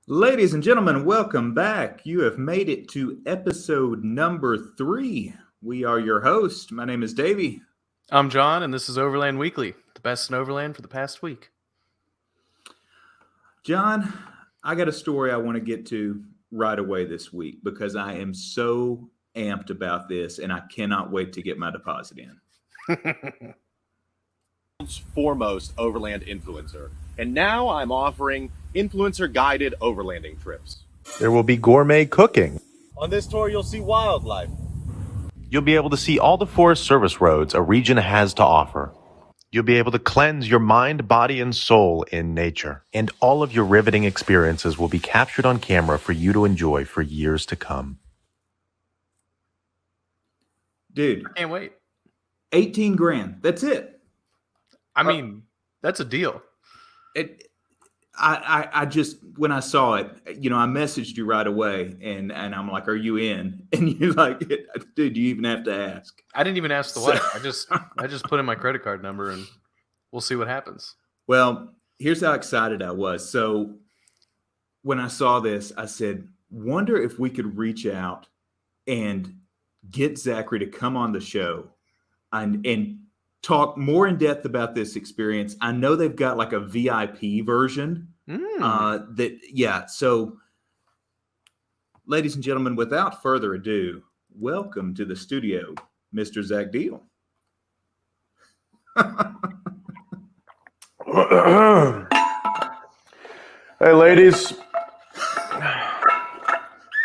Ladies and gentlemen, welcome back. You have made it to episode number 3. We are your host. My name is Davey. I'm John, and this is Overland Weekly, the best in Overland for the past week. John, I got a story I want to get to right away this week because I am so amped about this and I cannot wait to get my deposit in. Foremost Overland influencer. And now I'm offering influencer-guided overlanding trips. There will be gourmet cooking. On this tour, you'll see wildlife. You'll be able to see all the Forest Service roads a region has to offer. You'll be able to cleanse your mind, body, and soul in nature. And all of your riveting experiences will be captured on camera for you to enjoy for years to come. Dude, Can't wait. 18 grand. That's it. I mean, that's a deal. I just, when I saw it, I messaged you right away and I'm like, are you in? And you're like, dude, you even have to ask. I didn't even ask the wife. I just put in my credit card number and we'll see what happens. Well, here's how excited I was. So when I saw this, I said, wonder if we could reach out and get Zachary to come on the show and talk more in depth about this experience. I know they've got like a VIP version. So ladies and gentlemen, without further ado, welcome to the studio, Mr. Zach Diehl. Hey, ladies.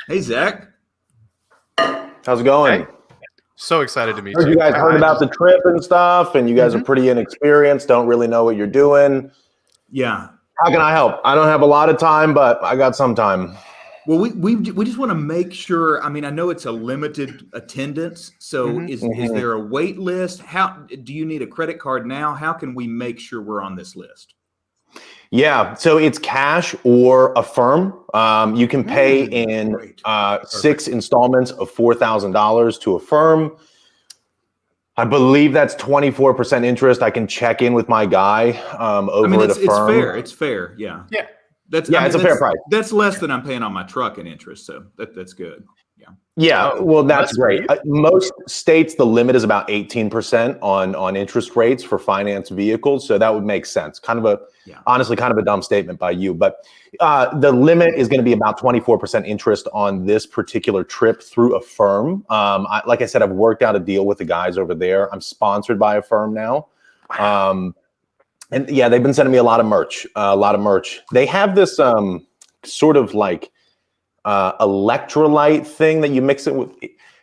Hey, Zach. How's it going? Hey. So excited to meet Heard you. you guys heard about the trip and stuff, and you guys are pretty inexperienced, don't really know what you're doing. Yeah. How can I help? I don't have a lot of time, but I got some time. Well, we just want to make sure. I mean, I know it's a limited attendance, so is there a wait list? How do you need a credit card now? How can we make sure we're on this list? Yeah, so it's cash or affirm. You can pay in 6 installments of $4,000 to affirm. I believe that's 24% interest. I can check in with my guy over at affirm. It's fair. Yeah. Yeah. It's a fair price. That's less than I'm paying on my truck in interest, so that's good. Yeah. Yeah, well, that's great. Most states, the limit is about 18% on interest rates for finance vehicles, so that would make sense. Honestly, kind of a dumb statement by you, but the limit is going to be about 24% interest on this particular trip through Affirm. Like I said, I've worked out a deal with the guys over there. I'm sponsored by Affirm now. And yeah, they've been sending me a lot of merch. They have this sort of like electrolyte thing that you mix it with.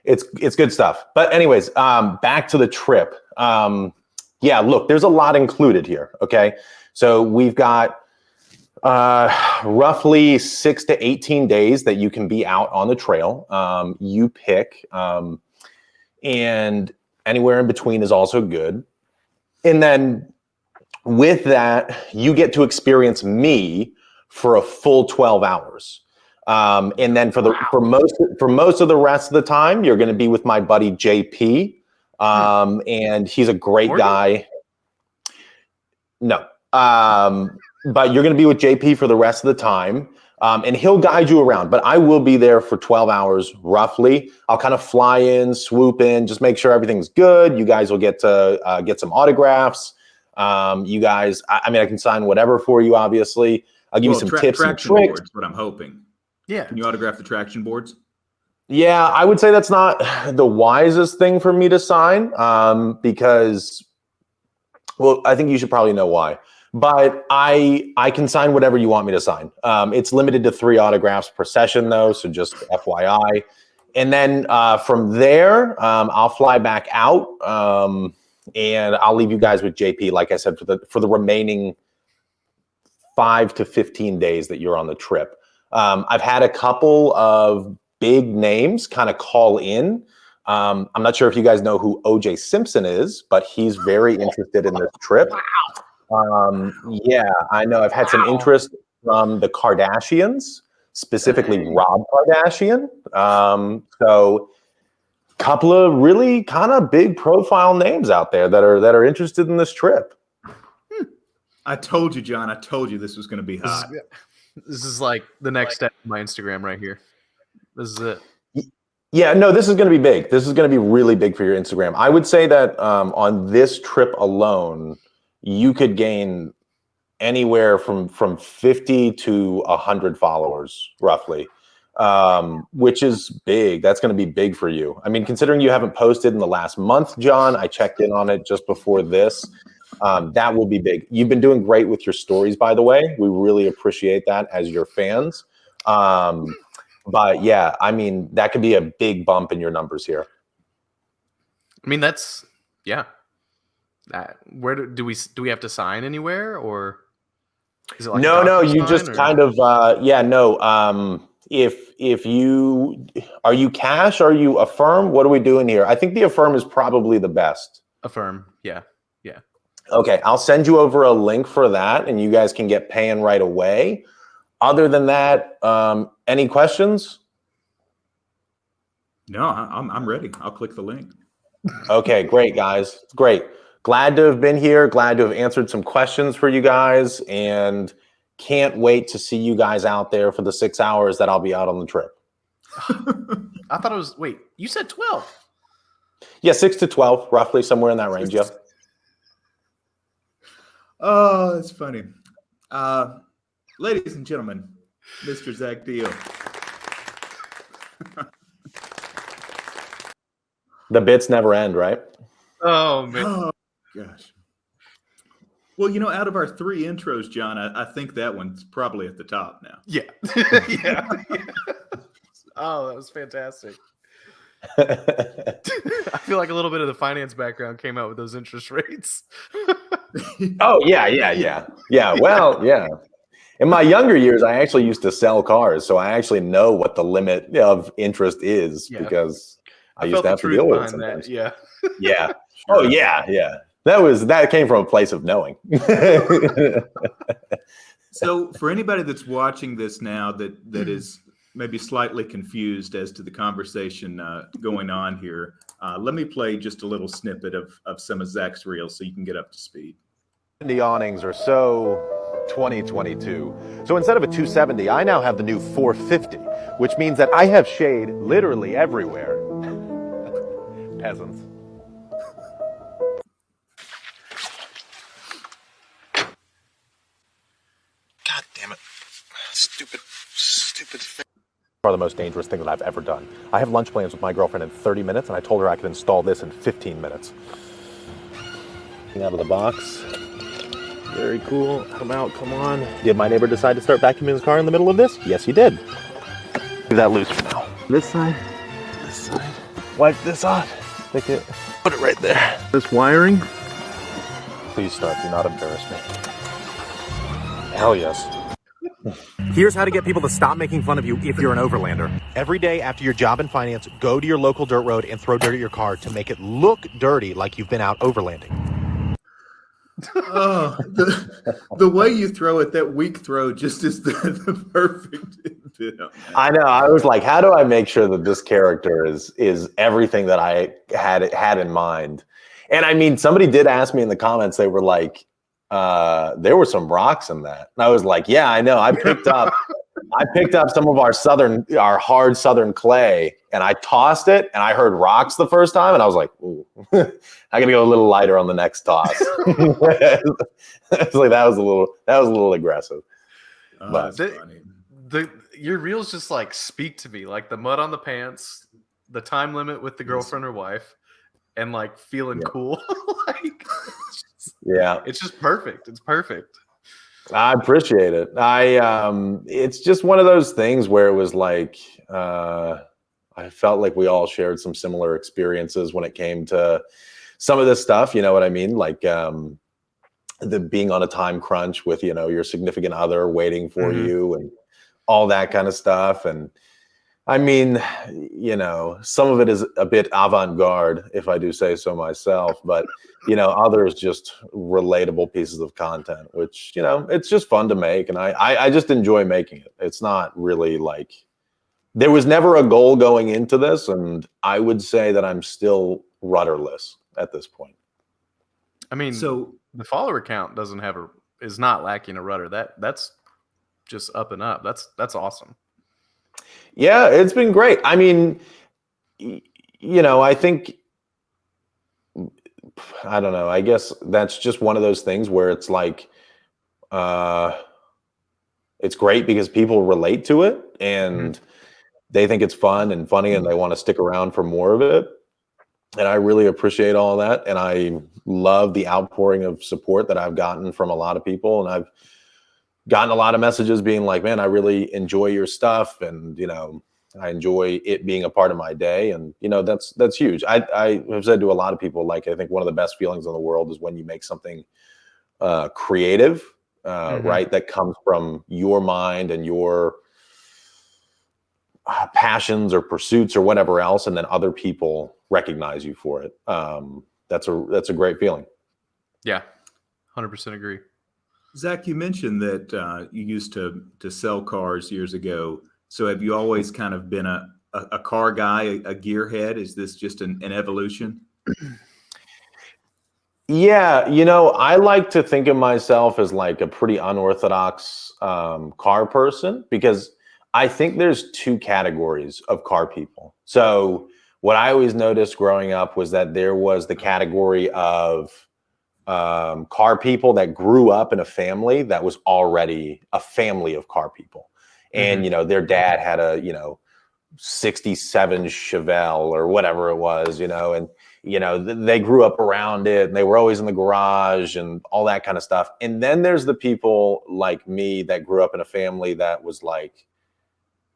It's good stuff. But anyways, back to the trip. Yeah, look, there's a lot included here. Okay, so we've got roughly 6 to 18 days that you can be out on the trail. You pick, and anywhere in between is also good. And then with that, you get to experience me for a full 12 hours. And then for most of the rest of the time, you're going to be with my buddy JP. And he's a great guy. No. But you're going to be with JP for the rest of the time. And he'll guide you around, but I will be there for 12 hours roughly. I'll kind of fly in, swoop in, just make sure everything's good. You guys will get to get some autographs. You guys, I mean, I can sign whatever for you, obviously. I'll give you some tips and tricks. Boards, what I'm hoping. Yeah. Can you autograph the traction boards? Yeah, I would say that's not the wisest thing for me to sign because, well, I think you should probably know why. But I can sign whatever you want me to sign. It's limited to 3 autographs per session, though, so just FYI. And then from there, I'll fly back out, and I'll leave you guys with JP, like I said, for the remaining 5 to 15 days that you're on the trip. I've had a couple of big names kind of call in. I'm not sure if you guys know who OJ Simpson is, but he's very interested in this trip. Yeah, I know. I've had some interest from the Kardashians, specifically Rob Kardashian. So a couple of really kind of big profile names out there that are interested in this trip. I told you, John. I told you this was going to be hot. This is like the next step of my Instagram right here. This is it. Yeah, no, this is going to be big. This is going to be really big for your Instagram. I would say that on this trip alone, you could gain anywhere from 50 to 100 followers, roughly, which is big. That's going to be big for you. I mean, considering you haven't posted in the last month, John, I checked in on it just before this. That will be big. You've been doing great with your stories, by the way. We really appreciate that as your fans. But yeah, I mean, that could be a big bump in your numbers here. I mean, that's where do we have to sign anywhere, or is it like No, you just kind of if you are you cash, are you affirm? What are we doing here? I think the affirm is probably the best. Affirm, yeah. Okay, I'll send you over a link for that, and you guys can get paying right away. Other than that, any questions? No, I'm ready. I'll click the link. Okay, great, guys. Great. Glad to have been here. Glad to have answered some questions for you guys, and can't wait to see you guys out there for the 6 hours that I'll be out on the trip. I thought it was, wait, you said 12. Yeah, 6 to 12, roughly somewhere in that range. Yeah. Oh, that's funny. Ladies and gentlemen, Mr. Zach Diehl. The bits never end, right? Oh, man. Oh, gosh. Well, out of our 3 intros, John, I think that one's probably at the top now. Yeah. yeah. Oh, that was fantastic. I feel like a little bit of the finance background came out with those interest rates. Oh, yeah. Well, yeah. In my younger years, I actually used to sell cars, so I actually know what the limit of interest is because I used to have to deal with it sometimes. That, yeah. Yeah. Oh, yeah. That came from a place of knowing. So for anybody that's watching this now that is maybe slightly confused as to the conversation going on here, let me play just a little snippet of some of Zach's reels so you can get up to speed. The awnings are so 2022. So instead of a 270, I now have the new 450, which means that I have shade literally everywhere. Peasants. God damn it. Stupid. Are the most dangerous thing that I've ever done. I have lunch plans with my girlfriend in 30 minutes, and I told her I could install this in 15 minutes. Out of the box. Very cool. Come out, come on. Did my neighbor decide to start vacuuming his car in the middle of this? Yes, he did. Leave that loose for now. This side. Wipe this off. Stick it. Put it right there. This wiring. Please start. Do not embarrass me. Hell yes. Here's how to get people to stop making fun of you if you're an overlander. Every day after your job in finance, go to your local dirt road and throw dirt at your car to make it look dirty like you've been out overlanding. Oh, the way you throw it, that weak throw just is the perfect bit. I know. I was like, how do I make sure that this character is everything that I had in mind? And I mean, somebody did ask me in the comments, they were like, there were some rocks in that. And I was like, yeah, I know. I picked up some of our hard Southern clay, and I tossed it, and I heard rocks the first time, and I was like, ooh, I gotta go a little lighter on the next toss. It's like that was a little aggressive. But that's funny. Your reels just like speak to me, like the mud on the pants, the time limit with the girlfriend or wife, and like feeling cool. Like, it's just perfect. It's perfect. I appreciate it. It's just one of those things where it was like, I felt like we all shared some similar experiences when it came to some of this stuff. You know what I mean? Like, the being on a time crunch with, your significant other waiting for you and all that kind of stuff. And I mean, some of it is a bit avant-garde, if I do say so myself, but others just relatable pieces of content, which, it's just fun to make. And I just enjoy making it. It's not really like, there was never a goal going into this. And I would say that I'm still rudderless at this point. I mean, so the follower count is not lacking a rudder. That's just up and up. That's awesome. Yeah, it's been great. I mean, I think, I don't know. I guess that's just one of those things where it's like, it's great because people relate to it and they think it's fun and funny and they want to stick around for more of it. And I really appreciate all of that. And I love the outpouring of support that I've gotten from a lot of people. And I've gotten a lot of messages being like, man, I really enjoy your stuff. And, I enjoy it being a part of my day. And, that's huge. I have said to a lot of people, like, I think one of the best feelings in the world is when you make something creative, right? That comes from your mind and your passions or pursuits or whatever else. And then other people recognize you for it. That's a great feeling. Yeah. 100% agree. Zach, you mentioned that you used to sell cars years ago. So have you always kind of been a car guy, a gearhead? Is this just an evolution? Yeah, I like to think of myself as like a pretty unorthodox car person because I think there's two categories of car people. So what I always noticed growing up was that there was the category of car people that grew up in a family that was already a family of car people. And, their dad had a, 67 Chevelle or whatever it was, and, they grew up around it and they were always in the garage and all that kind of stuff. And then there's the people like me that grew up in a family that was like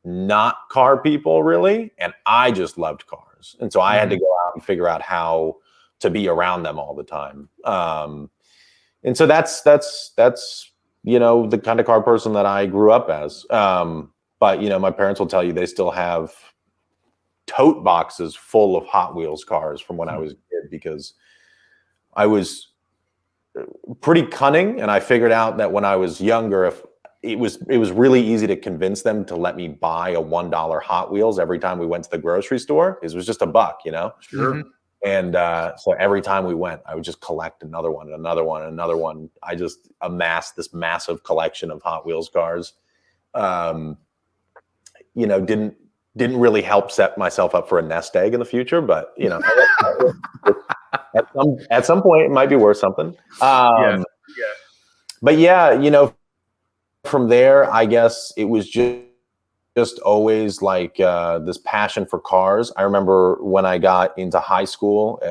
not car people really. And I just loved cars. And so I had to go out and figure out how to be around them all the time. And so that's the kind of car person that I grew up as. But, my parents will tell you they still have tote boxes full of Hot Wheels cars from when I was a kid because I was pretty cunning. And I figured out that when I was younger, if it was really easy to convince them to let me buy a $1 Hot Wheels every time we went to the grocery store. It was just $1, Sure. And so every time we went, I would just collect another one, another one, another one. I just amassed this massive collection of Hot Wheels cars. Didn't really help set myself up for a nest egg in the future, but at some point it might be worth something. But from there, I guess it was just always like this passion for cars. I remember when I got into high school,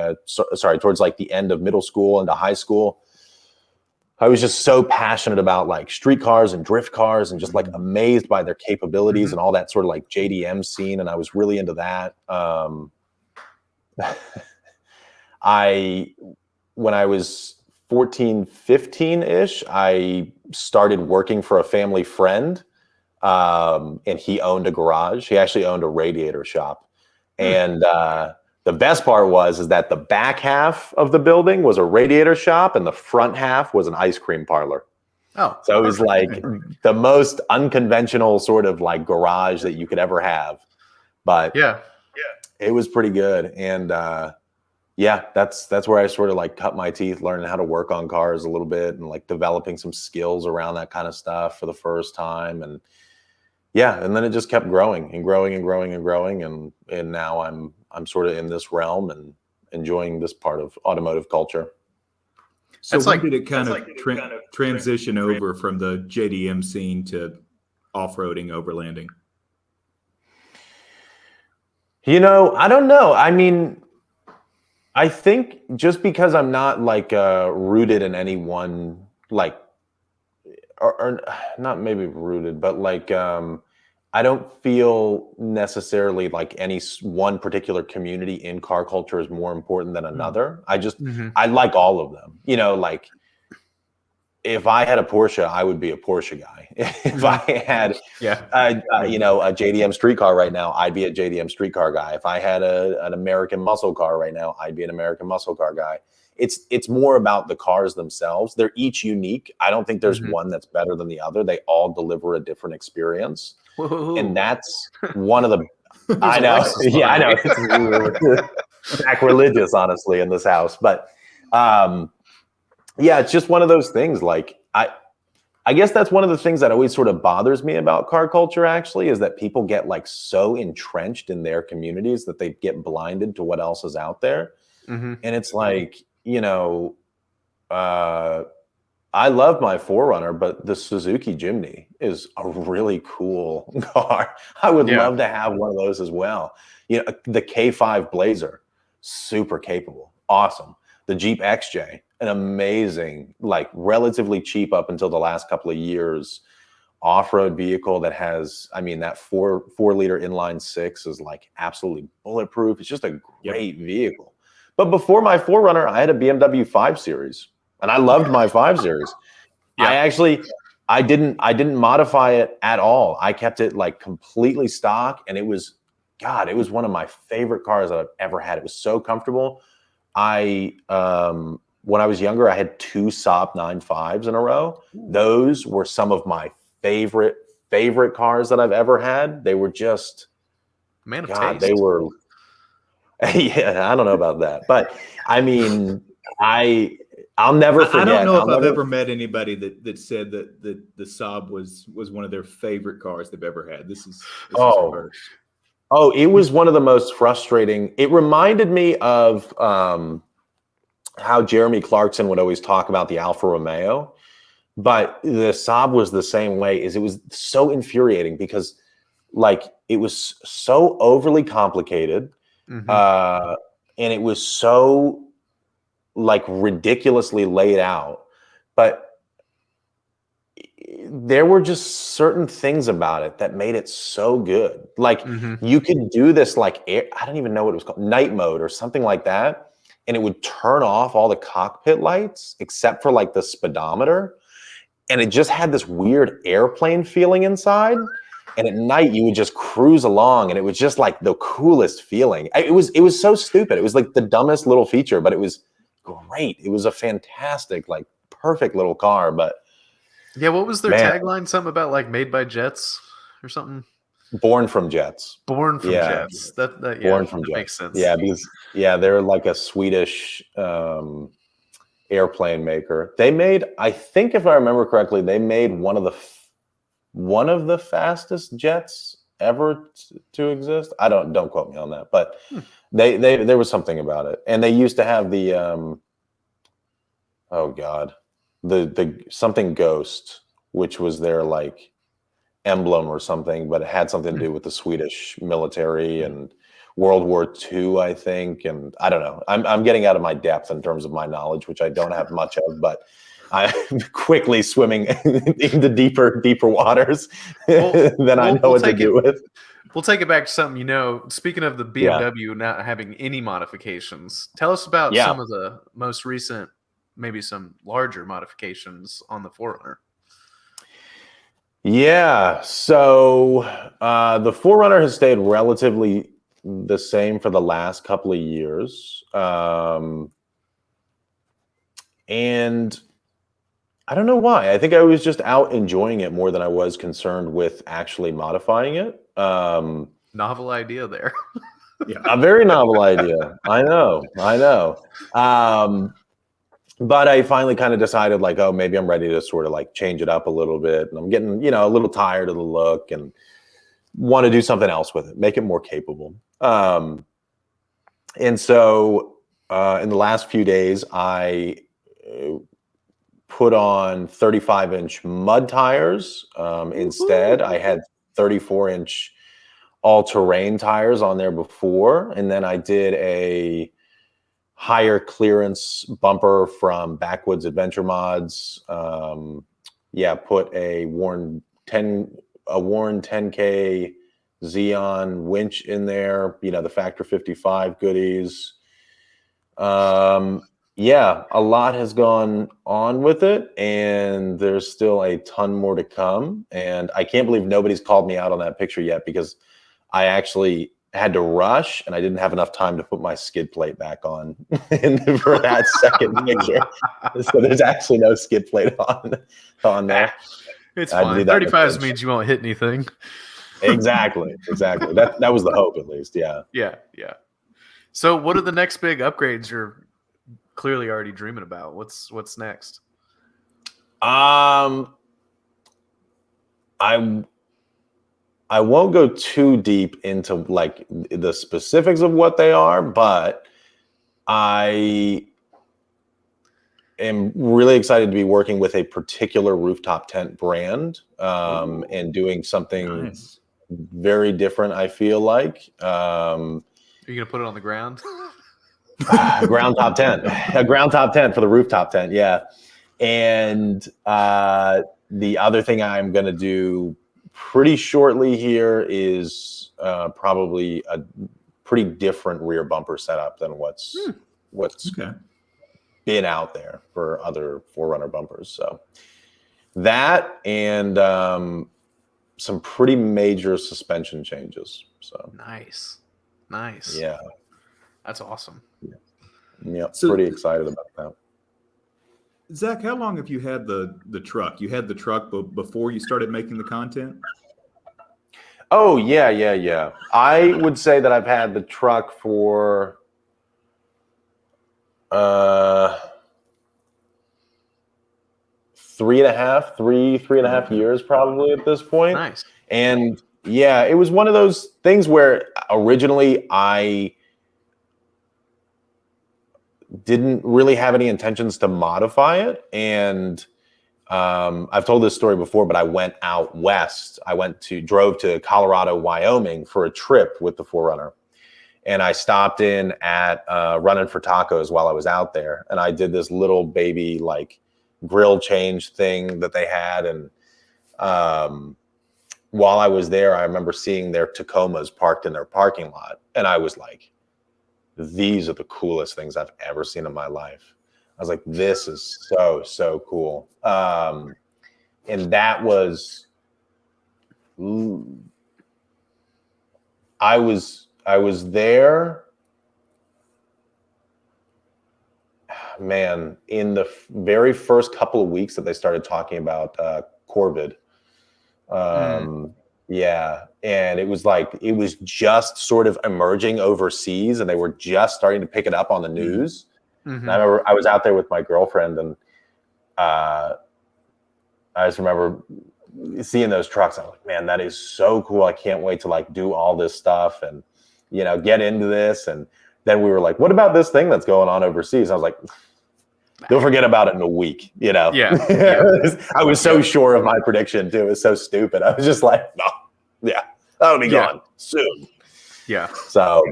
towards like the end of middle school into high school, I was just so passionate about like street cars and drift cars and just like amazed by their capabilities and all that sort of like JDM scene. And I was really into that. When I was 14, 15-ish, I started working for a family friend. And he owned a garage. He actually owned a radiator shop. And the best part was that the back half of the building was a radiator shop and the front half was an ice cream parlor. Oh, so it was like the most unconventional sort of like garage that you could ever have. But it was pretty good. And that's where I sort of like cut my teeth, learning how to work on cars a little bit and like developing some skills around that kind of stuff for the first time. And and then it just kept growing and growing and growing and growing. And now I'm sort of in this realm and enjoying this part of automotive culture. So when did it kind of transition over from the JDM scene to off-roading, overlanding? I don't know. I mean, I think just because I'm not like rooted in any one, like, or not maybe rooted, but like, I don't feel necessarily like any one particular community in car culture is more important than another. I just, I like all of them. Like if I had a Porsche, I would be a Porsche guy. If I had, a JDM street car right now, I'd be a JDM street car guy. If I had an American muscle car right now, I'd be an American muscle car guy. It's more about the cars themselves. They're each unique. I don't think there's one that's better than the other. They all deliver a different experience. Whoa. And that's one of the, I know. Yeah, I know. It's sacrilegious, honestly, in this house. But it's just one of those things. Like I I guess that's one of the things that always sort of bothers me about car culture, actually, is that people get like so entrenched in their communities that they get blinded to what else is out there. Mm-hmm. And it's like, I love my 4Runner, but the Suzuki Jimny is a really cool car. I would love to have one of those as well. The K5 Blazer, super capable, awesome. The Jeep XJ, an amazing, like relatively cheap up until the last couple of years, off-road vehicle that has, that 4-liter inline 6 is like absolutely bulletproof. It's just a great vehicle. But before my 4Runner, I had a BMW 5 Series. And I loved my 5 Series. I didn't modify it at all. I kept it like completely stock, and it was one of my favorite cars that I've ever had. It was so comfortable. When I was younger, I had 2 Saab 9.5s in a row. Those were some of my favorite cars that I've ever had. They were just, man of taste. They were, yeah, I don't know about that, but I'll never forget. I don't know if I've ever met anybody that said that the Saab was one of their favorite cars they've ever had. This is a first. Oh, it was one of the most frustrating. It reminded me of how Jeremy Clarkson would always talk about the Alfa Romeo, but the Saab was the same way. It was so infuriating because, like, it was so overly complicated, and it was so like ridiculously laid out, but there were just certain things about it that made it so good. Like you could do this like I don't even know what it was called, night mode or something like that, and it would turn off all the cockpit lights except for like the speedometer, and it just had this weird airplane feeling inside. And at night you would just cruise along, and it was just like the coolest feeling. It was so stupid. It was like the dumbest little feature, but it was great. It was a fantastic, like perfect little car. But yeah, what was their tagline? Something about like made by jets or something? Born from jets. Born from jets. That Born from jets. Makes sense. Yeah, because they're like a Swedish airplane maker. They made, I think if I remember correctly, they made one of the fastest jets ever to exist. Don't quote me on that, but they there was something about it. And they used to have the the something Ghost, which was their like emblem or something, but it had something to do with the Swedish military and World War II, I think. And I don't know. I'm getting out of my depth in terms of my knowledge, which I don't have much of, but I'm quickly swimming into deeper waters than I know what to do with. We'll take it back to something, speaking of the BMW not having any modifications, tell us about some of the most recent, maybe some larger modifications on the 4Runner. Yeah. So the 4Runner has stayed relatively the same for the last couple of years. And I don't know why. I think I was just out enjoying it more than I was concerned with actually modifying it. Novel idea there. A very novel idea. I know. But I finally kind of decided like, oh, maybe I'm ready to sort of like change it up a little bit. And I'm getting, a little tired of the look and want to do something else with it, make it more capable. And so in the last few days, I put on 35-inch mud tires. Instead, I had 34-inch all-terrain tires on there before. And then I did a higher clearance bumper from Backwoods Adventure Mods. Put a worn 10K Xeon winch in there, the Factor 55 goodies. A lot has gone on with it, and there's still a ton more to come. And I can't believe nobody's called me out on that picture yet, because I actually had to rush and I didn't have enough time to put my skid plate back on for that second picture. So there's actually no skid plate on there. It's fine. 35s means you won't hit anything. Exactly. That was the hope, at least. Yeah. So what are the next big upgrades you're clearly already dreaming about? What's next? I won't go too deep into like the specifics of what they are, but I am really excited to be working with a particular rooftop tent brand and doing something very different, I feel like. Are you going to put it on the ground? A ground top tent for the rooftop tent. Yeah. And the other thing I'm going to do pretty shortly here is probably a pretty different rear bumper setup than what's been out there for other 4Runner bumpers. So that and some pretty major suspension changes. So nice. Yeah. That's awesome. Yeah. So, pretty excited about that. Zach, how long have you had the truck? You had the truck before you started making the content? Oh, yeah. I would say that I've had the truck for 3.5 years probably at this point. Nice. And yeah, it was one of those things where originally I didn't really have any intentions to modify it. And I've told this story before, but I went out west. Drove to Colorado, Wyoming for a trip with the 4Runner. And I stopped in at Running for Tacos while I was out there. And I did this little baby like grill change thing that they had. And while I was there, I remember seeing their Tacomas parked in their parking lot. And I was like, these are the coolest things I've ever seen in my life. I was like, this is so cool. And that was, I was there, man, in the very first couple of weeks that they started talking about Corvid. Yeah. And it was just sort of emerging overseas and they were just starting to pick it up on the news. Mm-hmm. And I remember I was out there with my girlfriend and I just remember seeing those trucks. I was like, man, that is so cool. I can't wait to like do all this stuff and, get into this. And then we were like, what about this thing that's going on overseas? I was like, they'll forget about it in a week, Yeah. I was so sure of my prediction too. It was so stupid. I was just like, no, that'll be gone soon. Yeah. So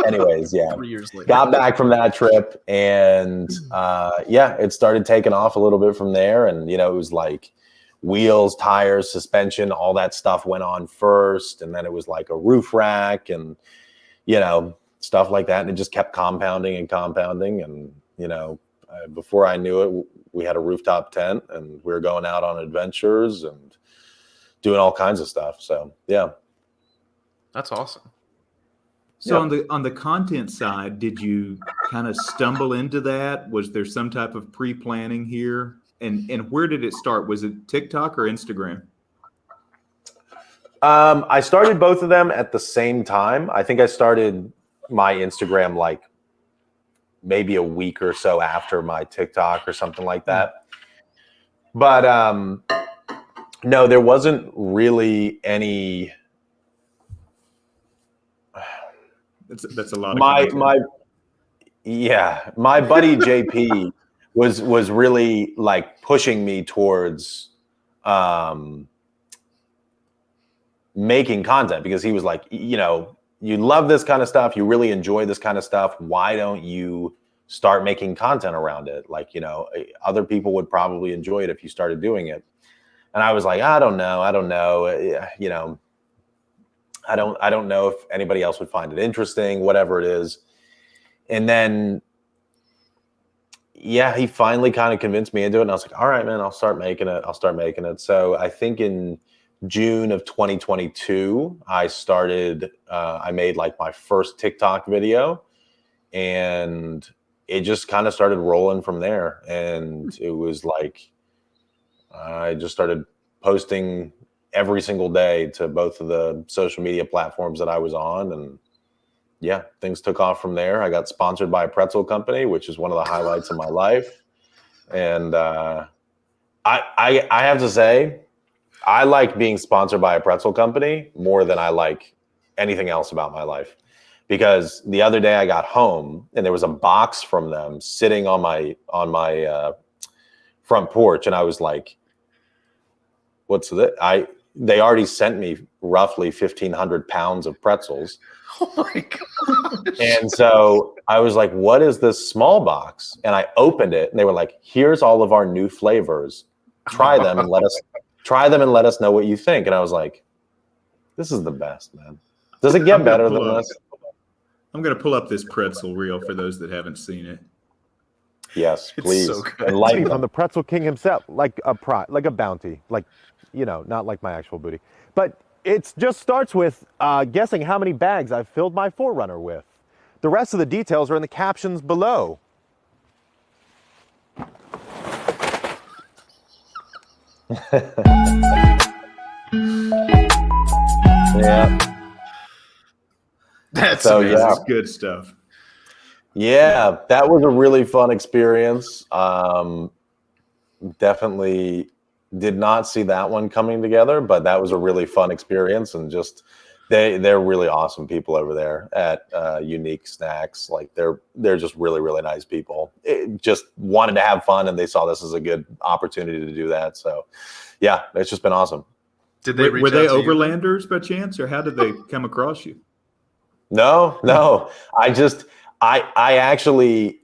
anyways, 3 years later. Got back from that trip and it started taking off a little bit from there. And, it was like wheels, tires, suspension, all that stuff went on first. And then it was like a roof rack and, stuff like that. And it just kept compounding. And, before I knew it, we had a rooftop tent and we were going out on adventures and doing all kinds of stuff. So, yeah. That's awesome. So on the content side, did you kind of stumble into that? Was there some type of pre-planning here? And where did it start? Was it TikTok or Instagram? I started both of them at the same time. I think I started my Instagram like maybe a week or so after my TikTok or something like that. But no, there wasn't really any. That's a lot of my buddy JP was really like pushing me towards making content because he was like, you love this kind of stuff, you really enjoy this kind of stuff, why don't you start making content around it? Like, other people would probably enjoy it if you started doing it. And I was like, I don't know, I don't know if anybody else would find it interesting, whatever it is. And then, he finally kind of convinced me into it. And I was like, all right, man, I'll start making it. So I think in June of 2022, I made like my first TikTok video and it just kind of started rolling from there. And it was like, I just started posting every single day to both of the social media platforms that I was on. And things took off from there. I got sponsored by a pretzel company, which is one of the highlights of my life. And I have to say, I like being sponsored by a pretzel company more than I like anything else about my life. Because the other day I got home and there was a box from them sitting on my front porch, and I was like, "What's that?" They already sent me roughly 1,500 pounds of pretzels. Oh my gosh. And so I was like, "What is this small box?" And I opened it, and they were like, "Here's all of our new flavors. Try them and let us know what you think." And I was like, "This is the best, man. Does it get better than this?" I'm going to pull up this pretzel reel for those that haven't seen it. Yes, please. So good. Enlighten From the pretzel king himself, like a bounty, like, not like my actual booty. But it just starts with guessing how many bags I've filled my Forerunner with. The rest of the details are in the captions below. Yeah. That's So, amazing. yeah. This is good stuff. Yeah, that was a really fun experience. Definitely did not see that one coming together, but that was a really fun experience. And just they're really awesome people over there at Unique Snacks. Like they're just really, really nice people. Just wanted to have fun, and they saw this as a good opportunity to do that. So yeah, it's just been awesome. Did they Were they reach out to you? Overlanders by chance, or how did they come across you? No. I actually,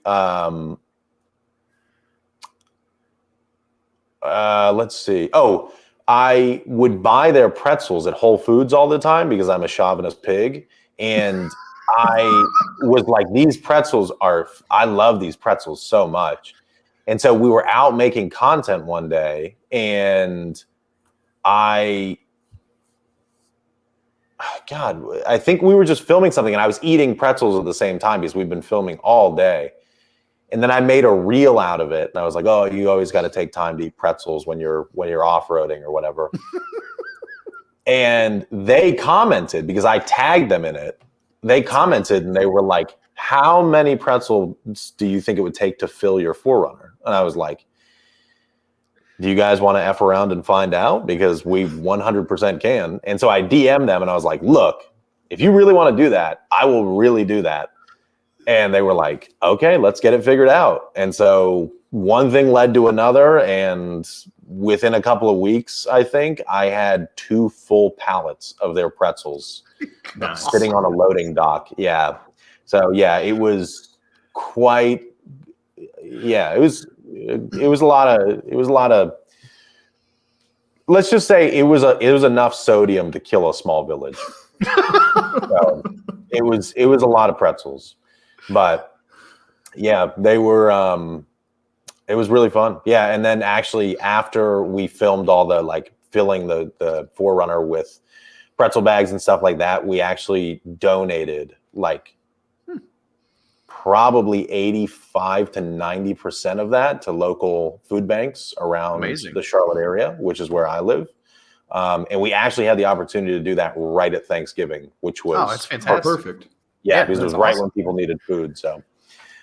let's see. Oh, I would buy their pretzels at Whole Foods all the time because I'm a chauvinist pig. And I was like, I love these pretzels so much. And so we were out making content one day, and I think we were just filming something, and I was eating pretzels at the same time because we've been filming all day. And then I made a reel out of it, and I was like, "Oh, you always got to take time to eat pretzels when you're off-roading or whatever." And they commented, because I tagged them in it. They commented, and they were like, "How many pretzels do you think it would take to fill your Forerunner?" And I was like, "Do you guys want to F around and find out? Because we 100% can." And so I DM'd them, and I was like, "Look, if you really want to do that, I will really do that." And they were like, "Okay, let's get it figured out." And so one thing led to another, and within a couple of weeks, I think, I had 2 full pallets of their pretzels sitting on a loading dock. Yeah. So yeah, it was quite, yeah, it was a lot of, let's just say it was enough sodium to kill a small village. So it was a lot of pretzels, but yeah, they were, it was really fun. Yeah. And then actually after we filmed all the, like, filling the Forerunner with pretzel bags and stuff like that, we actually donated like probably 85 to 90% of that to local food banks around the Charlotte area, which is where I live. And we actually had the opportunity to do that right at Thanksgiving, which was that's fantastic. Perfect. Yeah, because it was right when people needed food. So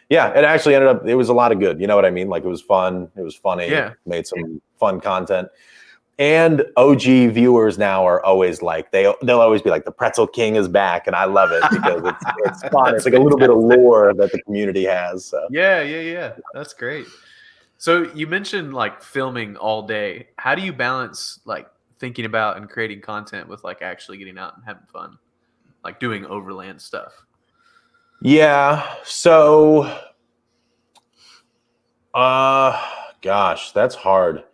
yeah, it actually ended up, it was a lot of good. You know what I mean? Like, it was fun. It was funny. Yeah. Made some fun content. And OG viewers now are always like, they'll always be like, the Pretzel King is back. And I love it because it's fun. It's like a little bit of lore that the community has. So. Yeah. That's great. So you mentioned like filming all day. How do you balance like thinking about and creating content with like actually getting out and having fun? Like doing Overland stuff? Yeah. So, gosh, that's hard.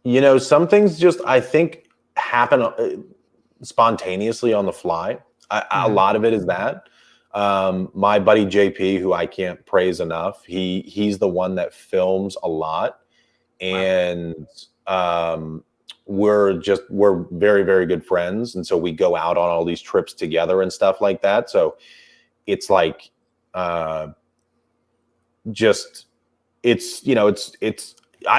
You know, some things just, I think, happen spontaneously on the fly. A lot of it is that. My buddy JP, who I can't praise enough, he's the one that films a lot. And we're very, very good friends. And so we go out on all these trips together and stuff like that. So it's like, I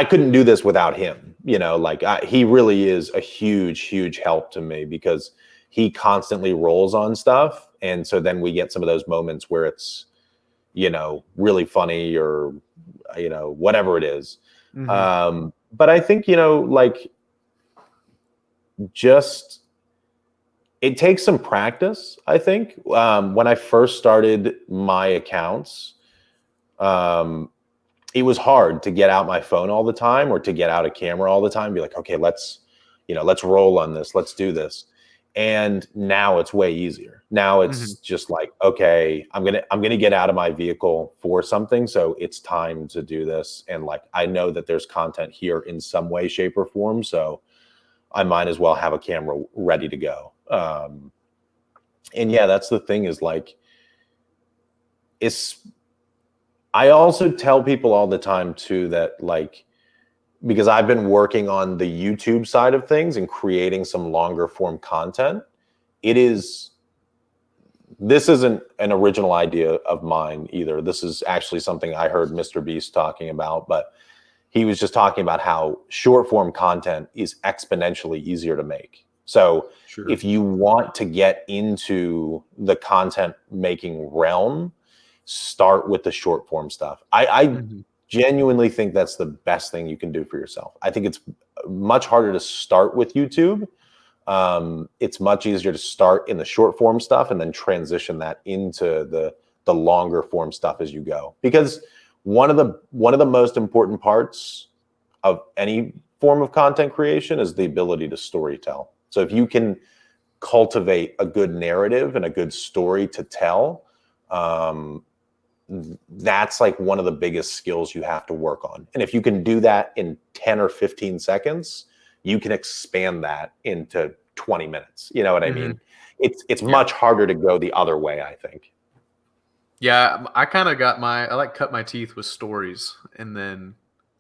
couldn't do this without him, you know, like he really is a huge, huge help to me because he constantly rolls on stuff. And so then we get some of those moments where it's, you know, really funny or, you know, whatever it is. but I think, like, just it takes some practice. I think when I first started my accounts, it was hard to get out my phone all the time or to get out a camera all the time. Be like, okay, let's roll on this. Let's do this. And now it's way easier. Now it's just like, okay, I'm gonna get out of my vehicle for something, so it's time to do this. And like, I know that there's content here in some way, shape, or form, so I might as well have a camera ready to go. And yeah, that's the thing, is like, I also tell people all the time too that, like, because I've been working on the YouTube side of things and creating some longer form content, this isn't an original idea of mine either. This is actually something I heard Mr. Beast talking about, but he was just talking about how short form content is exponentially easier to make. So if you want to get into the content making realm, start with the short form stuff. I genuinely think that's the best thing you can do for yourself. I think it's much harder to start with YouTube. It's much easier to start in the short form stuff and then transition that into the longer form stuff as you go. Because one of the most important parts of any form of content creation is the ability to storytell. So if you can cultivate a good narrative and a good story to tell, that's like one of the biggest skills you have to work on. And if you can do that in 10 or 15 seconds, you can expand that into 20 minutes. You know what I mean? It's much harder to go the other way, I think. Yeah, I kind of I like cut my teeth with stories and then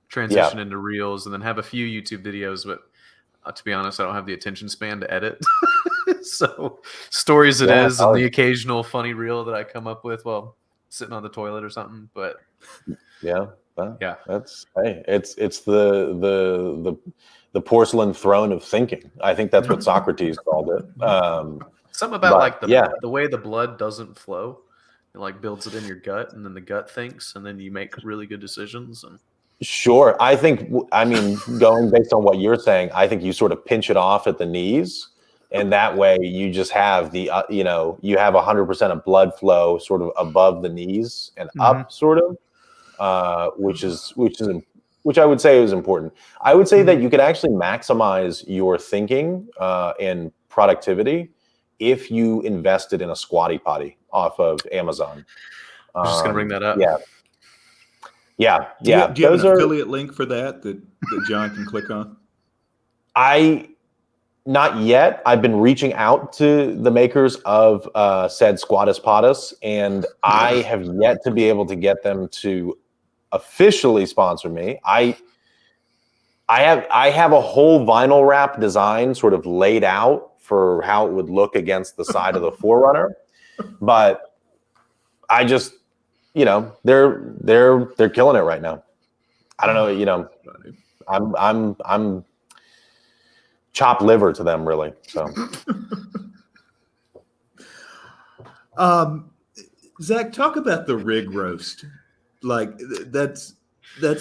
transition into reels and then have a few YouTube videos, but to be honest, I don't have the attention span to edit. So stories and the occasional funny reel that I come up with while sitting on the toilet or something. But that's it's the porcelain throne of thinking. I think that's what Socrates called it. Something about the way the blood doesn't flow. It like builds it in your gut, and then the gut thinks, and then you make really good decisions. And sure, I mean, going based on what you're saying, I think you sort of pinch it off at the knees, and that way you just have you have 100% of blood flow sort of above the knees and up, sort of, which I would say is important. I would say that you could actually maximize your thinking and productivity if you invested in a squatty potty off of Amazon. I was just gonna bring that up. Yeah. Do you have an affiliate link for that John can click on? Not yet. I've been reaching out to the makers of said Squattus Pottus, and I have yet to be able to get them to officially sponsor me. I have a whole vinyl wrap design sort of laid out for how it would look against the side of the 4Runner, but I just, they're killing it right now. I don't know, I'm chopped liver to them, really. So, Zach, talk about the rig roast. Like that's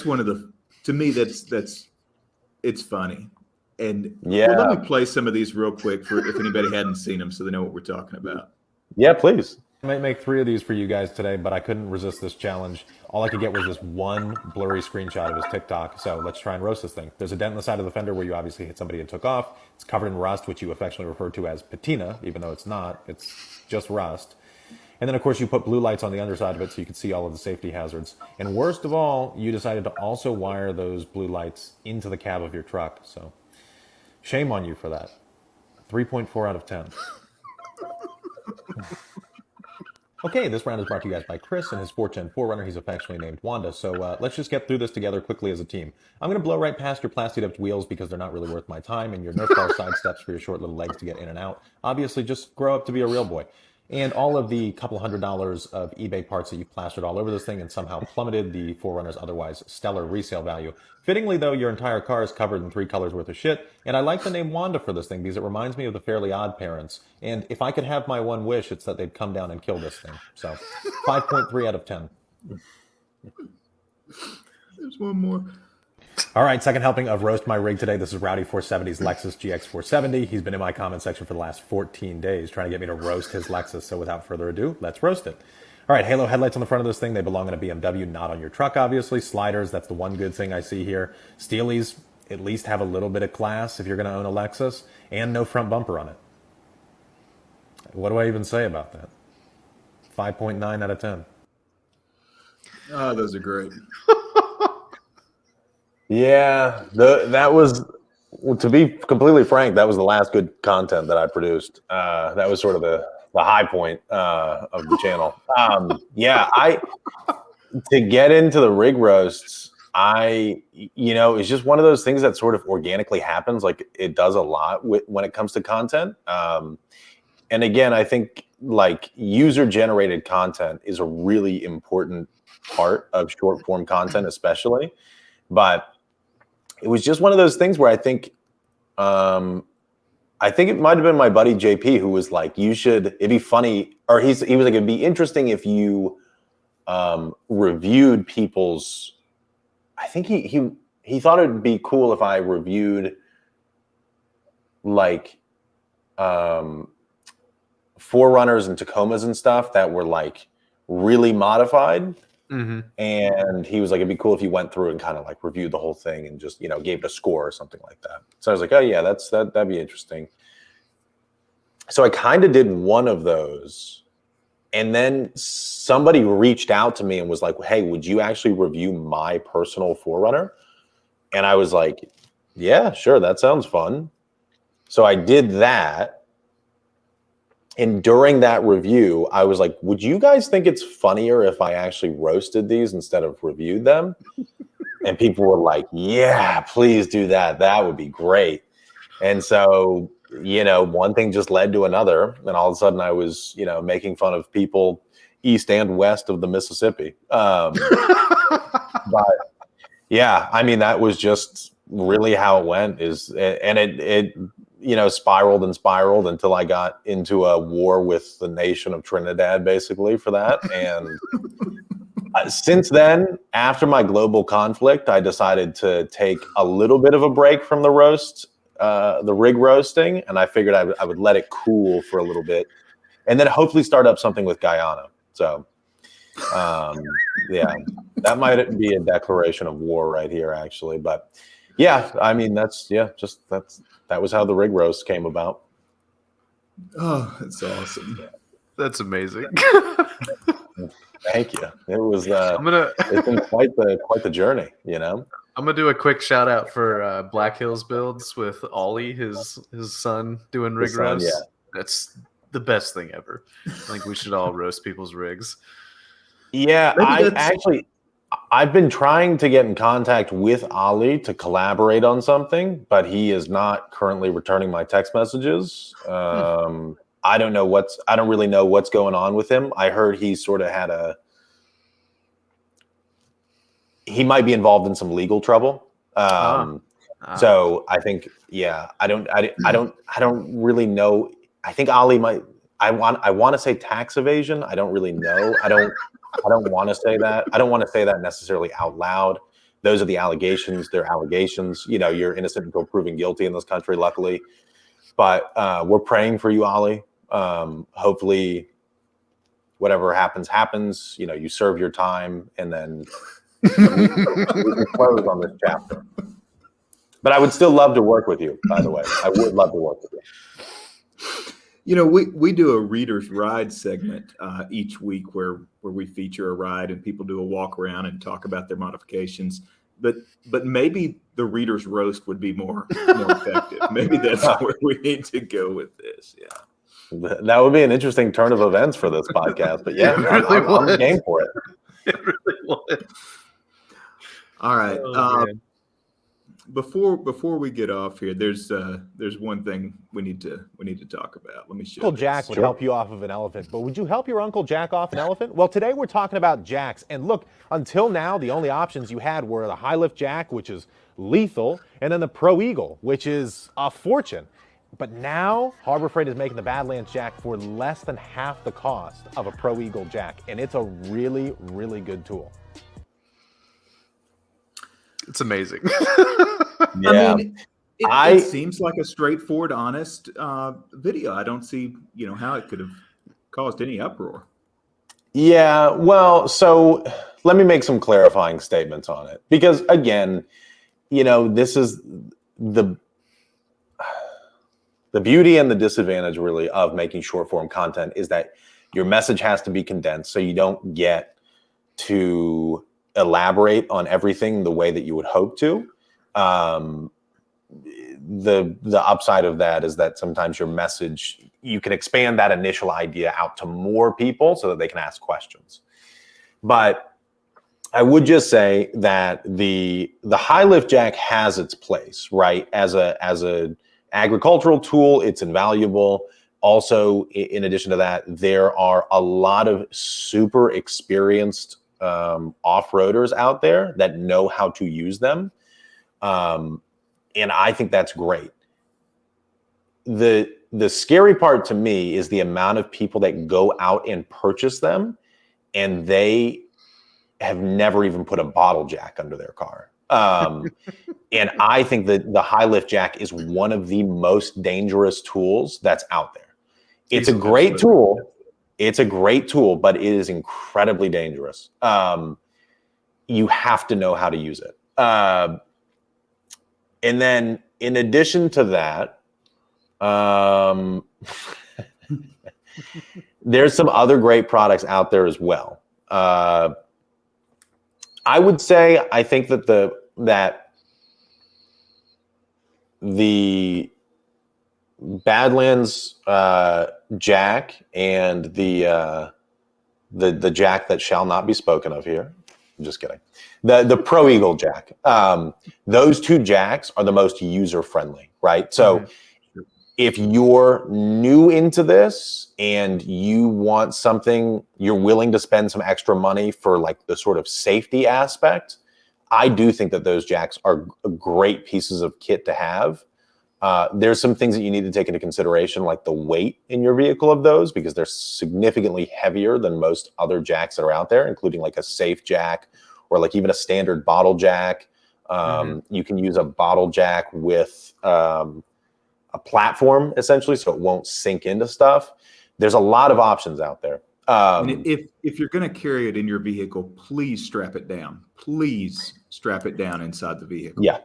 one of to me it's funny. And let me play some of these real quick for if anybody hadn't seen them, so they know what we're talking about. Yeah, please. I might make 3 of these for you guys today, but I couldn't resist this challenge. All I could get was this one blurry screenshot of his TikTok, so let's try and roast this thing. There's a dent in the side of the fender where you obviously hit somebody and took off. It's covered in rust, which you affectionately refer to as patina, even though it's not. It's just rust. And then, of course, you put blue lights on the underside of it so you can see all of the safety hazards. And worst of all, you decided to also wire those blue lights into the cab of your truck. So shame on you for that. 3.4 out of 10. Okay, this round is brought to you guys by Chris and his 410 4Runner. He's affectionately named Wanda. So let's just get through this together quickly as a team. I'm going to blow right past your plasti-dipped wheels because they're not really worth my time, and your Nerf bar side steps for your short little legs to get in and out. Obviously, just grow up to be a real boy. And all of the couple $100 of eBay parts that you've plastered all over this thing and somehow plummeted the 4Runner's otherwise stellar resale value. Fittingly, though, your entire car is covered in 3 colors worth of shit. And I like the name Wanda for this thing because it reminds me of the Fairly Odd Parents. And if I could have my one wish, it's that they'd come down and kill this thing. So 5.3 out of 10. There's one more. All right, second helping of Roast My Rig today. This is Rowdy470's Lexus GX470. He's been in my comment section for the last 14 days trying to get me to roast his Lexus. So without further ado, let's roast it. All right, halo headlights on the front of this thing. They belong on a BMW, not on your truck, obviously. Sliders, that's the one good thing I see here. Steelies, at least have a little bit of class if you're going to own a Lexus. And no front bumper on it. What do I even say about that? 5.9 out of 10. Oh, those are great. Yeah, that was, to be completely frank, that was the last good content that I produced. That was sort of the high point of the channel. To get into the rig roasts, it's just one of those things that sort of organically happens. Like it does a lot when it comes to content. And again, I think like user generated content is a really important part of short form content, especially. But it was just one of those things where I think it might have been my buddy JP who was like, it'd be funny, or he was like, it'd be interesting if you reviewed people's, I think he thought it'd be cool if I reviewed like 4Runners and Tacomas and stuff that were like really modified. Mm-hmm. And he was like, it'd be cool if you went through and kind of like reviewed the whole thing and just, gave it a score or something like that. So I was like, oh yeah, that'd be interesting. So I kind of did one of those. And then somebody reached out to me and was like, hey, would you actually review my personal 4Runner? And I was like, yeah, sure. That sounds fun. So I did that. And during that review, I was like, would you guys think it's funnier if I actually roasted these instead of reviewed them? And people were like, yeah, please do that. That would be great. And so, one thing just led to another. And all of a sudden I was, making fun of people east and west of the Mississippi. But yeah, I mean, that was just really how it went and it spiraled and spiraled until I got into a war with the nation of Trinidad, basically, for that. And since then, after my global conflict, I decided to take a little bit of a break from the rig roasting, and I figured I would let it cool for a little bit, and then hopefully start up something with Guyana. So, yeah, that might be a declaration of war right here, actually. But yeah, I mean, that was how the rig roast came about. Oh, that's awesome. That's amazing. Thank you. It was. It's been quite the journey, I'm gonna do a quick shout out for Black Hills Builds with Ollie, his son, doing rig roasts. Yeah. That's the best thing ever. I think we should all roast people's rigs. Yeah, I've been trying to get in contact with Ollie to collaborate on something, but he is not currently returning my text messages. I don't really know what's going on with him. I heard he sort of had he might be involved in some legal trouble. So I think, yeah, I don't really know. I think Ollie might, I want to say tax evasion. I don't really know. I don't want to say that. I don't want to say that necessarily out loud. Those are the allegations. They're allegations. You're innocent until proven guilty in this country, luckily. But we're praying for you, Ollie. Hopefully, whatever happens. You serve your time, and then we can close on this chapter. But I would still love to work with you, by the way. I would love to work with you. We do a reader's ride segment each week where we feature a ride and people do a walk around and talk about their modifications. But maybe the reader's roast would be more effective. Maybe that's where we need to go with this. Yeah, that would be an interesting turn of events for this podcast. But yeah, I'm game for it. It really would. All right. Before we get off here, there's one thing we need to talk about. Let me show. Uncle Jack would help you off of an elephant, but would you help your Uncle Jack off an elephant? Well, today we're talking about jacks. And look, until now, the only options you had were the high lift jack, which is lethal, and then the Pro Eagle, which is a fortune. But now Harbor Freight is making the Badlands jack for less than half the cost of a Pro Eagle jack, and it's a really, really good tool. It's amazing. Yeah. I mean, it seems like a straightforward, honest video. I don't see, how it could have caused any uproar. Yeah, well, so let me make some clarifying statements on it. Because again, this is the beauty and the disadvantage really of making short form content is that your message has to be condensed so you don't get to elaborate on everything the way that you would hope to. The upside of that is that sometimes your message, you can expand that initial idea out to more people so that they can ask questions. But I would just say that the high lift jack has its place, right? As a agricultural tool, it's invaluable. Also, in addition to that, there are a lot of super experienced off-roaders out there that know how to use them. And I think that's great. The scary part to me is the amount of people that go out and purchase them and they have never even put a bottle jack under their car. And I think that the high lift jack is one of the most dangerous tools that's out there. It's a great tool. It's a great tool, but it is incredibly dangerous. You have to know how to use it. And then in addition to that, there's some other great products out there as well. I would say I think that the Badlands jack and the jack that shall not be spoken of here. I'm just kidding. The Pro Eagle jack. Those two jacks are the most user friendly, right? So if you're new into this and you want something, you're willing to spend some extra money for like the sort of safety aspect, I do think that those jacks are great pieces of kit to have. There's some things that you need to take into consideration, like the weight in your vehicle of those, because they're significantly heavier than most other jacks that are out there, including like a safe jack or like even a standard bottle jack. You can use a bottle jack with a platform essentially, so it won't sink into stuff. There's a lot of options out there. And if you're going to carry it in your vehicle, please strap it down. Please strap it down inside the vehicle. Yeah,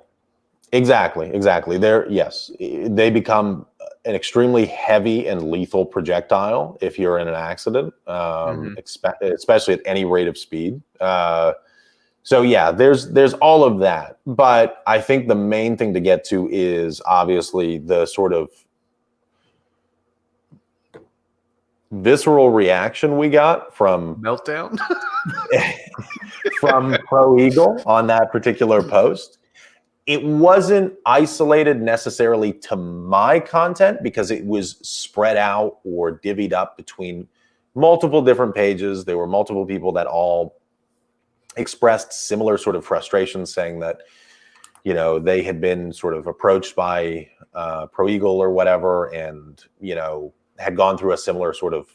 exactly. They become an extremely heavy and lethal projectile if you're in an accident, especially at any rate of speed. So yeah, there's all of that. But I think the main thing to get to is obviously the sort of visceral reaction we got from Meltdown from Pro Eagle on that particular post. It wasn't isolated necessarily to my content because it was spread out or divvied up between multiple different pages. There were multiple people that all expressed similar sort of frustrations, saying that, they had been sort of approached by Pro Eagle or whatever, and, had gone through a similar sort of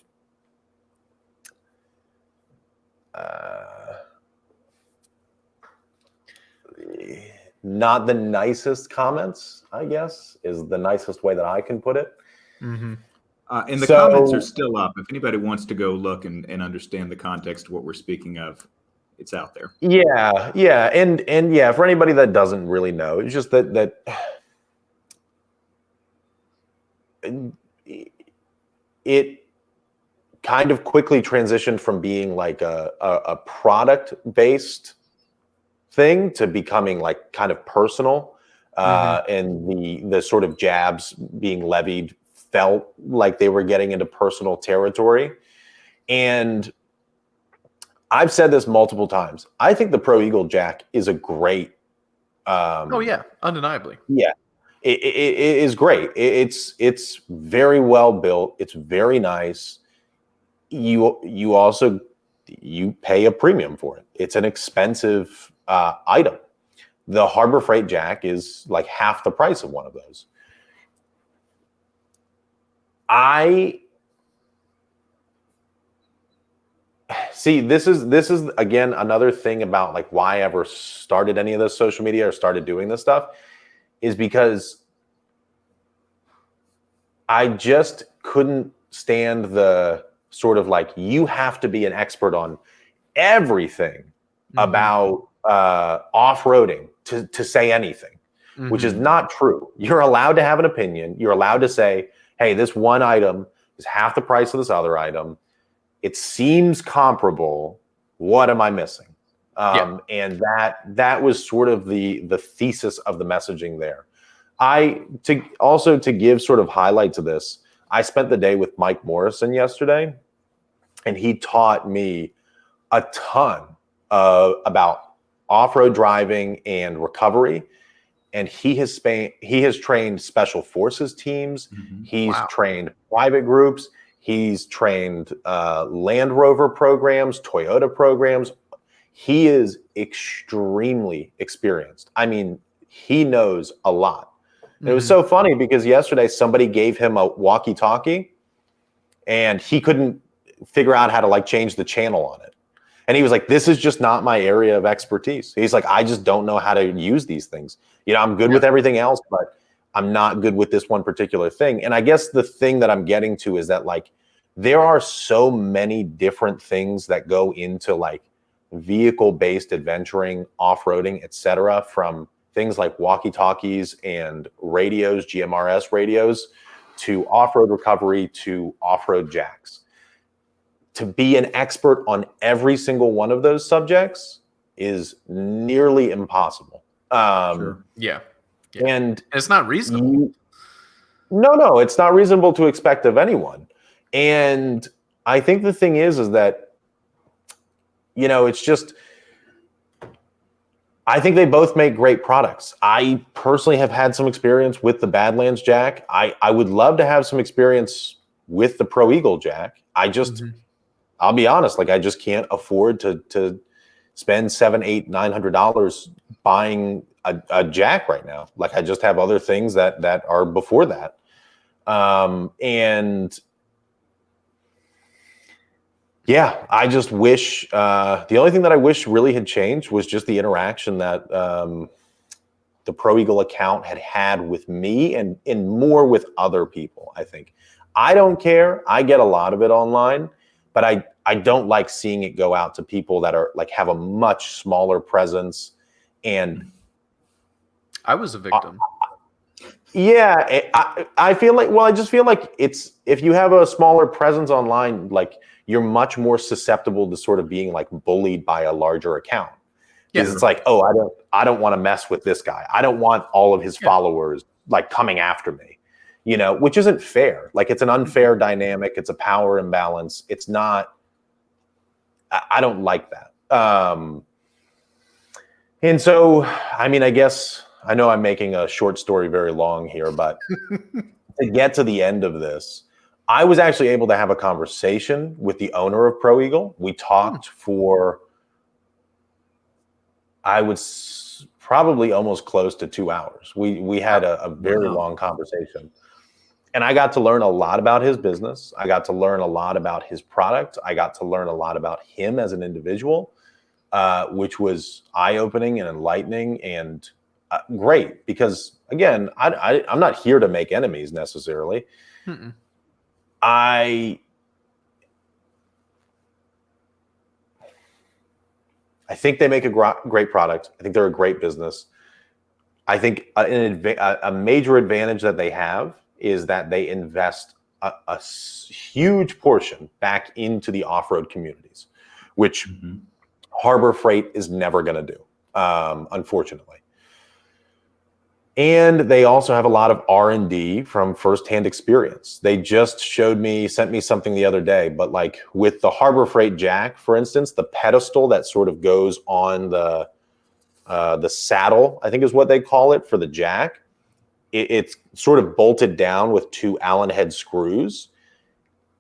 not the nicest comments, I guess, is the nicest way that I can put it. And the comments are still up. If anybody wants to go look and understand the context of what we're speaking of, it's out there. Yeah. And yeah, for anybody that doesn't really know, it's just that it kind of quickly transitioned from being like a product-based thing to becoming like kind of personal, and the sort of jabs being levied felt like they were getting into personal territory. And I've said this multiple times. I think the Pro Eagle jack is a great. Oh yeah, undeniably. Yeah, it is great. It's very well built. It's very nice. You also pay a premium for it. It's an expensive item. The Harbor Freight jack is like half the price of one of those. See, this is again another thing about like why I ever started any of this social media or started doing this stuff is because I just couldn't stand the sort of like you have to be an expert on everything about off-roading to say anything, which is not true. You're allowed to have an opinion. You're allowed to say, hey, this one item is half the price of this other item. It seems comparable. What am I missing? And that was sort of the thesis of the messaging there. To give sort of highlight to this, I spent the day with Mike Morrison yesterday, and he taught me a ton about off-road driving and recovery. And he has trained special forces teams. He's trained private groups. He's trained Land Rover programs, Toyota programs. He is extremely experienced. I mean, he knows a lot. And it was so funny because yesterday somebody gave him a walkie-talkie and he couldn't figure out how to like change the channel on it. And he was like, this is just not my area of expertise. He's like, I just don't know how to use these things. You know, I'm good with everything else, but I'm not good with this one particular thing. And I guess the thing that I'm getting to is that like, there are so many different things that go into like vehicle-based adventuring, off-roading, etc., from things like walkie-talkies and radios, GMRS radios, to off-road recovery, to off-road jacks. To be an expert on every single one of those subjects is nearly impossible. And it's not reasonable. No, it's not reasonable to expect of anyone. And I think the thing is that, you know, it's just, I think they both make great products. I personally have had some experience with the Badlands Jack. I would love to have some experience with the Pro Eagle Jack. I just, I'll be honest, like I just can't afford to spend $700, $800, $900 buying a Jack right now. Like I just have other things that are before that. And yeah, I just wish, the only thing that I wish really had changed was just the interaction that the Pro Eagle account had with me and more with other people, I think. I don't care. I get a lot of it online, but I don't like seeing it go out to people that are like have a much smaller presence. And I was a victim. I feel like, well, I just feel like it's, if you have a smaller presence online, like you're much more susceptible to sort of being like bullied by a larger account. Because it's like, oh, I don't want to mess with this guy. I don't want all of his followers like coming after me, you know, which isn't fair. Like it's an unfair dynamic. It's a power imbalance. It's not, I don't like that. And so, I mean, I guess, I know I'm making a short story very long here, but to get to the end of this, I was actually able to have a conversation with the owner of Pro Eagle. We talked for, I was probably almost close to 2 hours. We had a very long conversation. And I got to learn a lot about his business. I got to learn a lot about his product. I got to learn a lot about him as an individual, which was eye-opening and enlightening and great. Because again, I'm not here to make enemies necessarily. I think they make a great product. I think they're a great business. I think a major advantage that they have is that they invest a huge portion back into the off-road communities, which Harbor Freight is never going to do, unfortunately. And they also have a lot of R&D from firsthand experience. They just sent me something the other day, but like with the Harbor Freight Jack, for instance, the pedestal that sort of goes on the saddle, I think is what they call it for the Jack. It's sort of bolted down with 2 Allen head screws.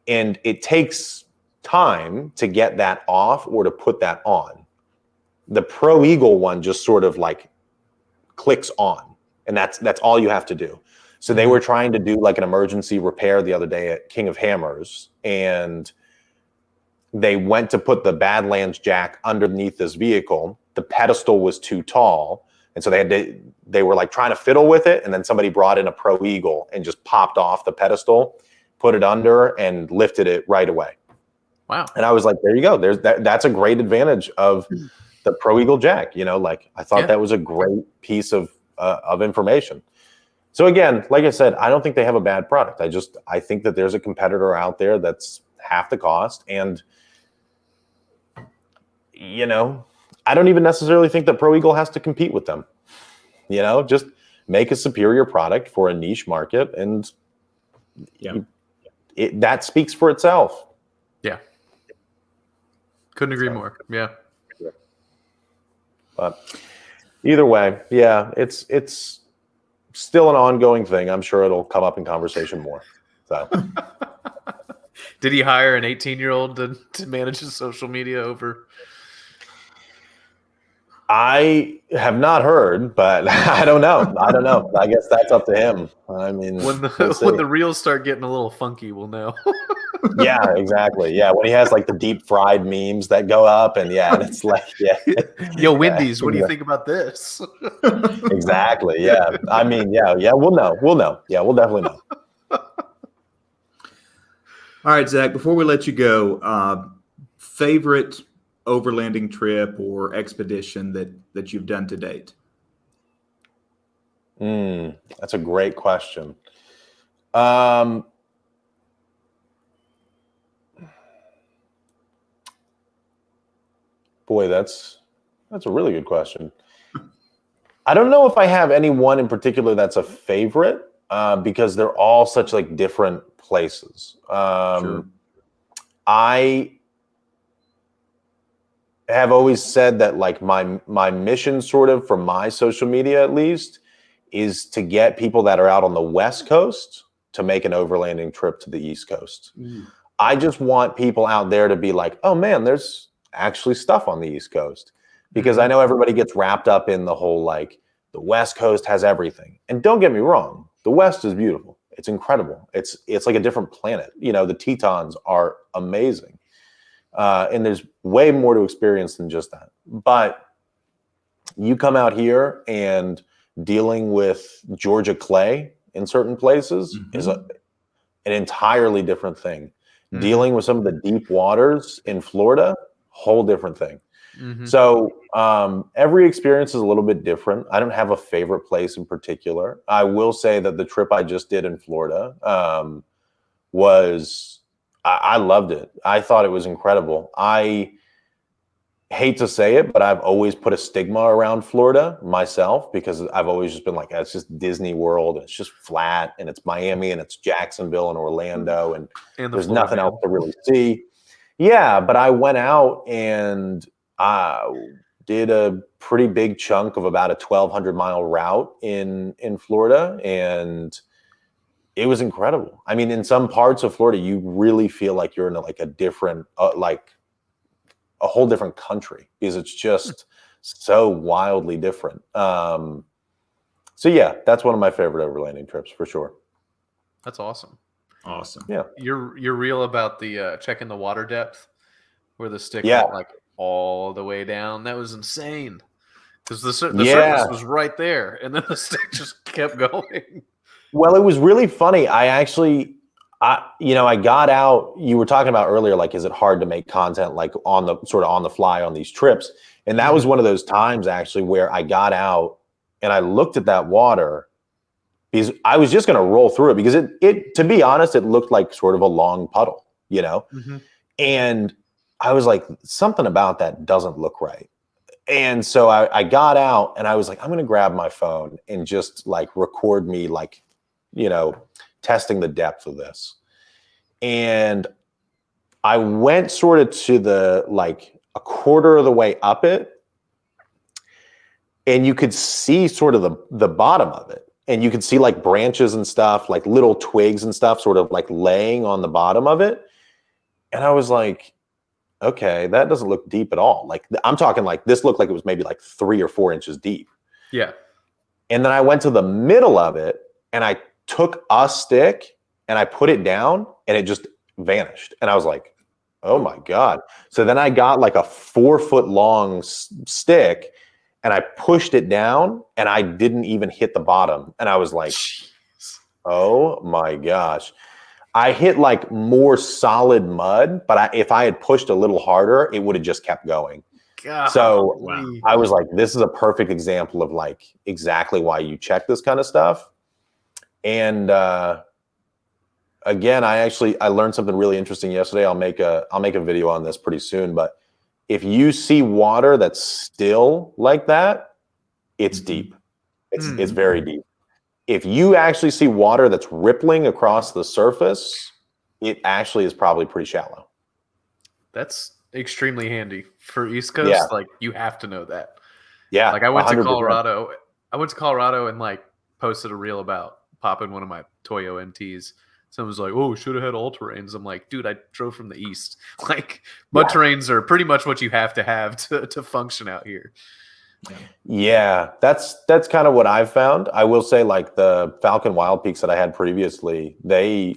And it takes time to get that off or to put that on. The Pro Eagle one just sort of like clicks on. And that's all you have to do. So they were trying to do like an emergency repair the other day at King of Hammers. And they went to put the Badlands jack underneath this vehicle. The pedestal was too tall. And so they were like trying to fiddle with it. And then somebody brought in a Pro Eagle and just popped off the pedestal, put it under, and lifted it right away. Wow. And I was like, there you go. That's a great advantage of the Pro Eagle jack. Like I thought that was a great piece of information. So again, like I said, I don't think they have a bad product. I think that there's a competitor out there that's half the cost. And, I don't even necessarily think that Pro Eagle has to compete with them. Just make a superior product for a niche market, and that speaks for itself. Yeah. Couldn't agree more. Yeah. But either way, it's still an ongoing thing. I'm sure it'll come up in conversation more. So, did he hire an 18-year-old to manage his social media over? I have not heard, but I don't know. I guess that's up to him. I mean, when the reels start getting a little funky, we'll know. Yeah, exactly. Yeah, when he has like the deep fried memes that go up, and it's like, Yo, Wendy's, what do you think about this? Exactly. Yeah. I mean, we'll know. Yeah, we'll definitely know. All right, Zach, before we let you go, favorite overlanding trip or expedition that you've done to date? That's a great question. Boy, that's a really good question. I don't know if I have any one in particular that's a favorite, because they're all such like different places. Sure. I have always said that like my mission, sort of, for my social media at least, is to get people that are out on the West Coast to make an overlanding trip to the East Coast. I just want people out there to be like, oh man, there's actually stuff on the East Coast. Because I know everybody gets wrapped up in the whole like the West Coast has everything. And don't get me wrong, the West is beautiful. It's incredible. It's like a different planet. The Tetons are amazing. And there's way more to experience than just that. But you come out here, and dealing with Georgia clay in certain places is an entirely different thing. Dealing with some of the deep waters in Florida, whole different thing. So every experience is a little bit different. I don't have a favorite place in particular. I will say that the trip I just did in Florida I loved it. I thought it was incredible. I hate to say it, but I've always put a stigma around Florida myself, because I've always just been like, it's just Disney World, and it's just flat, and it's Miami, and it's Jacksonville and Orlando, and there's nothing else to really see. Yeah, but I went out and did a pretty big chunk of about a 1,200-mile route in Florida, and it was incredible. I mean, in some parts of Florida, you really feel like you're in a different, like a whole different country, because it's just so wildly different. So yeah, that's one of my favorite overlanding trips for sure. That's awesome. Awesome. Yeah. You're real about the checking the water depth, where the stick went like all the way down. That was insane, because the surface was right there, and then the stick just kept going. Well, it was really funny. I got out. You were talking about earlier, like, is it hard to make content like on the fly on these trips? And that was one of those times actually where I got out and I looked at that water, because I was just going to roll through it, because it to be honest, it looked like sort of a long puddle, and I was like, something about that doesn't look right. And so I got out and I was like, I'm going to grab my phone and just like record me, like, testing the depth of this. And I went sort of to a quarter of the way up it, and you could see sort of the bottom of it. And you could see like branches and stuff, like little twigs and stuff, sort of like laying on the bottom of it. And I was like, okay, that doesn't look deep at all. Like, I'm talking like this looked like it was maybe like 3 or 4 inches deep. Yeah. And then I went to the middle of it, and I took a stick and I put it down, and it just vanished. And I was like, oh my God. So then I got like a 4-foot long stick and I pushed it down and I didn't even hit the bottom. And I was like, oh my gosh. I hit like more solid mud, but if I had pushed a little harder, it would have just kept going. God, so wow. I was like, this is a perfect example of like exactly why you check this kind of stuff. And again, I learned something really interesting yesterday. I'll make a video on this pretty soon, but if you see water that's still like that, it's deep. It's very deep. If you actually see water that's rippling across the surface, it actually is probably pretty shallow. That's extremely handy for East Coast. Yeah. Like you have to know that. Yeah. Like I went 100%. to Colorado. I went to Colorado and like posted a reel about popping one of my Toyo MTs. Someone was like, "Oh, should have had all terrains." I'm like, dude, I drove from the east. Like mud terrains are pretty much what you have to function out here. Yeah, that's kind of what I've found. I will say, like the Falcon Wild Peaks that I had previously, they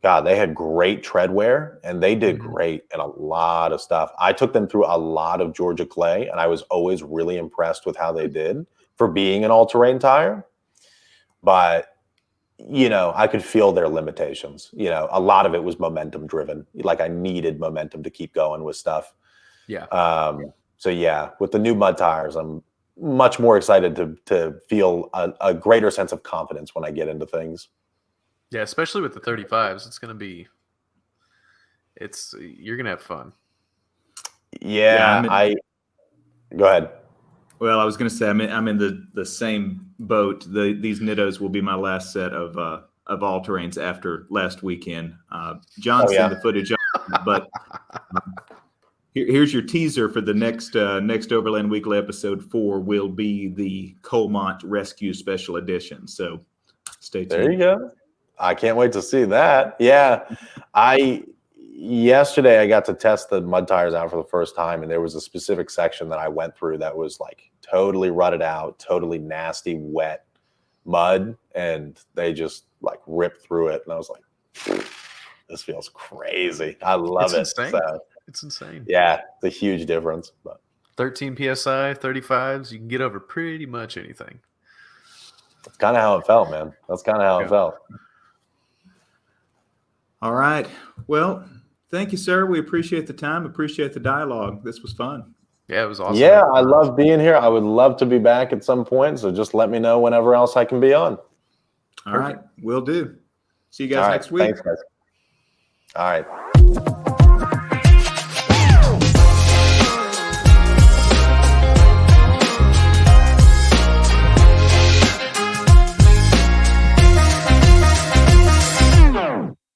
had great tread wear and they did great in a lot of stuff. I took them through a lot of Georgia clay and I was always really impressed with how they did for being an all-terrain tire. But, you know, I could feel their limitations. You know, a lot of it was momentum driven. Like I needed momentum to keep going with stuff. Yeah. So yeah, with the new mud tires, I'm much more excited to feel a greater sense of confidence when I get into things. Yeah, especially with the 35s, you're gonna have fun. Yeah, go ahead. Well, I was going to say I'm in the same boat. These Nittos will be my last set of all terrains after last weekend. John's seen the footage, but here's your teaser for the next Overland Weekly episode 4 will be the Colmont Rescue Special Edition. So stay tuned. There you go. I can't wait to see that. Yeah, yesterday I got to test the mud tires out for the first time, and there was a specific section that I went through that was like totally rutted out, totally nasty, wet mud, and they just like ripped through it, and I was like, this feels crazy. I love it. Insane. So, it's insane. Yeah, it's a huge difference. But 13 PSI, 35s, you can get over pretty much anything. That's kind of how it felt, man. That's kind of how it felt. All right. Well, thank you, sir. We appreciate the time, appreciate the dialogue. This was fun. Yeah, it was awesome. Yeah, I love being here. I would love to be back at some point. So just let me know whenever else I can be on. All right. Will do. See you guys next week. Thanks, guys. All right.